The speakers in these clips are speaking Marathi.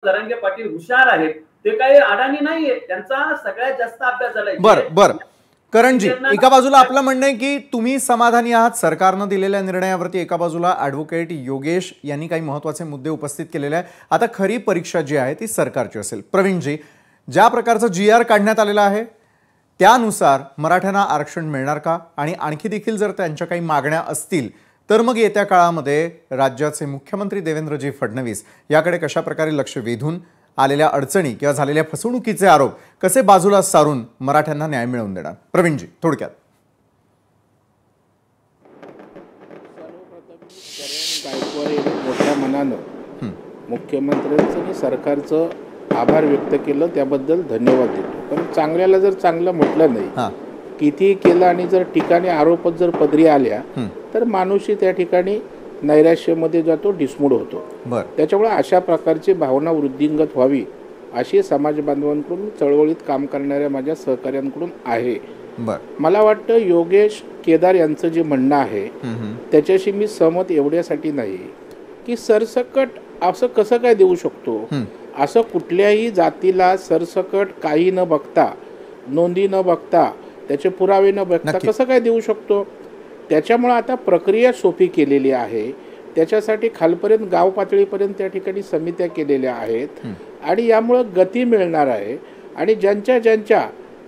जरांगे पाटील हुशार आहेत, ते काही अडाणी नाहीये, त्यांचा सगळ्यात जास्त अभ्यास झालाय. बर करणजी, एका बाजूला आपलं म्हणणं आहे की तुम्ही समाधानी आहात सरकारने दिलेल्या निर्णयावरती, एका बाजूला ॲडव्होकेट योगेश यांनी काही महत्त्वाचे मुद्दे उपस्थित केलेले आहेत. आता खरी परीक्षा जी आहे ती सरकारची असेल. प्रवीणजी, ज्या प्रकारचं GR काढण्यात आलेलं आहे त्यानुसार मराठ्यांना आरक्षण मिळणार का, आणि आणखी देखील जर त्यांच्या काही मागण्या असतील तर मग येत्या काळामध्ये राज्याचे मुख्यमंत्री देवेंद्रजी फडणवीस याकडे कशा प्रकारे लक्ष वेधून आलेल्या अडचणी किंवा झालेल्या फसवणुकीचे आरोप कसे बाजूला सारून मराठ्यांना न्याय मिळवून देणार? प्रवीणजी, थोडक्यात. मोठ्या मनानं मुख्यमंत्र्यांचं आणि सरकारचं आभार व्यक्त केलं, त्याबद्दल धन्यवाद देतो. पण चांगल्याला जर चांगलं म्हटलं नाही, कितीही केलं आणि जर ठिकाणी आरोपच जर पदरी आल्या तर माणूसही त्या ठिकाणी नैराश्यामध्ये जातो, डिसमूड होतो. त्याच्यामुळे अशा प्रकारची भावना वृद्धिंगत व्हावी अशी समाज बांधवांकडून, चळवळीत काम करणाऱ्या माझ्या सहकार्यांकडून आहे. मला वाटतं योगेश केदार यांचं जे म्हणणं आहे त्याच्याशी मी सहमत एवढ्यासाठी नाही की सरसकट असं कसं काय देऊ शकतो, असं कुठल्याही जातीला सरसकट काही न बघता, नोंदी न बघता, त्याचे पुरावे न बघता कसं काय देऊ शकतो. त्याच्यामुळे आता प्रक्रिया सोपी केलेली आहे. त्याच्यासाठी खालपर्यंत गाव पातळीपर्यंत त्या ठिकाणी समित्या केलेल्या आहेत आणि यामुळे गती मिळणार आहे. आणि ज्यांच्या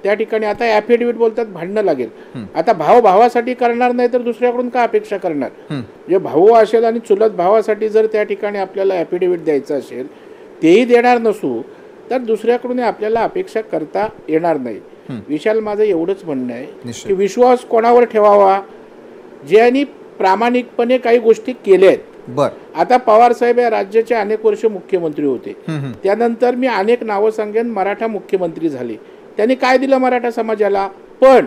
त्या ठिकाणी आता ॲफिडेव्हिट बोलतात भांडणं लागेल. आता भाऊ भावासाठी करणार नाही तर दुसऱ्याकडून का अपेक्षा करणार? जे भाऊ असेल आणि चुलत भावासाठी जर त्या ठिकाणी आपल्याला ॲफिडेव्हिट द्यायचं असेल, तेही देणार नसू तर दुसऱ्याकडून आपल्याला अपेक्षा करता येणार नाही. विशाल, माझं एवढंच म्हणणं आहे की विश्वास कोणावर ठेवावा? ज्यांनी प्रामाणिकपणे काही गोष्टी केल्या आहेत. आता पवार साहेब या राज्याचे अनेक वर्ष मुख्यमंत्री होते, त्यानंतर मी अनेक नावं सांगेन, मराठा मुख्यमंत्री झाले. त्यांनी काय दिलं मराठा समाजाला? पण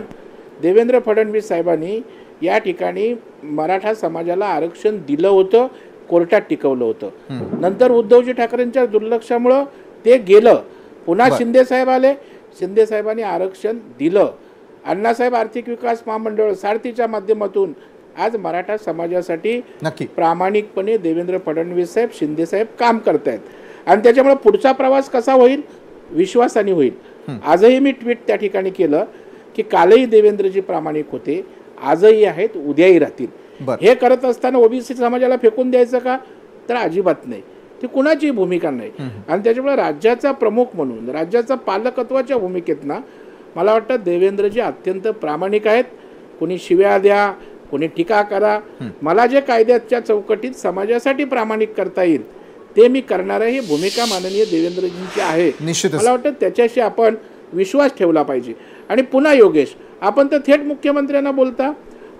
देवेंद्र फडणवीस साहेबांनी या ठिकाणी मराठा समाजाला आरक्षण दिलं होतं, कोर्टात टिकवलं होतं. नंतर उद्धवजी ठाकरेंच्या दुर्लक्षामुळं ते गेलं. पुन्हा शिंदे साहेब आले, शिंदे साहेबांनी आरक्षण दिलं. अण्णासाहेब आर्थिक विकास महामंडळ सारथीच्या माध्यमातून आज मराठा समाजासाठी प्रामाणिकपणे देवेंद्र फडणवीस साहेब, शिंदे साहेब काम करतायत. आणि त्याच्यामुळे पुढचा प्रवास कसा होईल? विश्वासाने होईल. आजही मी ट्विट त्या ठिकाणी केलं की कालही देवेंद्रजी प्रामाणिक होते, आजही आहेत, उद्याही राहतील. हे करत असताना ओबीसी समाजाला फेकून द्यायचं का? तर अजिबात नाही. ती कुणाची भूमिका नाही. आणि त्याच्यामुळे राज्याचा प्रमुख म्हणून, राज्याचा पालकत्वाच्या भूमिकेतनं मला वाटतं देवेंद्रजी अत्यंत प्रामाणिक आहेत. कोणी शिव्या द्या, कोणी टीका करा, मला जे कायद्याच्या चौकटीत समाजासाठी प्रामाणिक करता येईल ते मी करणार आहे. ही भूमिका माननीय देवेंद्रजींची आहे. मला वाटतं त्याच्याशी आपण विश्वास ठेवला पाहिजे. आणि पुन्हा योगेश, आपण तर थेट मुख्यमंत्र्यांना बोलता,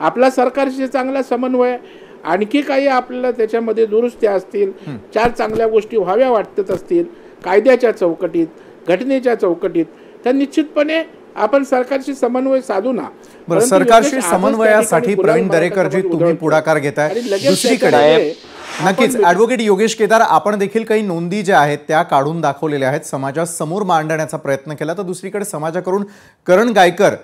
आपला सरकारशी चांगला समन्वय, आणखी काही आपल्याला त्याच्यामध्ये दुरुस्त्या असतील, चार चांगल्या गोष्टी व्हाव्या वाटत असतील कायद्याच्या चौकटीत, घटनेच्या चौकटीत, तर निश्चितपणे आपण सरकारशी समन्वय साधू ना. सरकारशी समन्वयासाठी प्रवीण दरेकरजी तुम्ही पुढाकार घेताय. दुसरीकडे नक्कीच ॲडव्होकेट योगेश केदार, आपण देखील काही नोंदी ज्या आहेत त्या काढून दाखवलेल्या आहेत, समाजासमोर मांडण्याचा प्रयत्न केला. तर दुसरीकडे समाजाकडून करण गायकर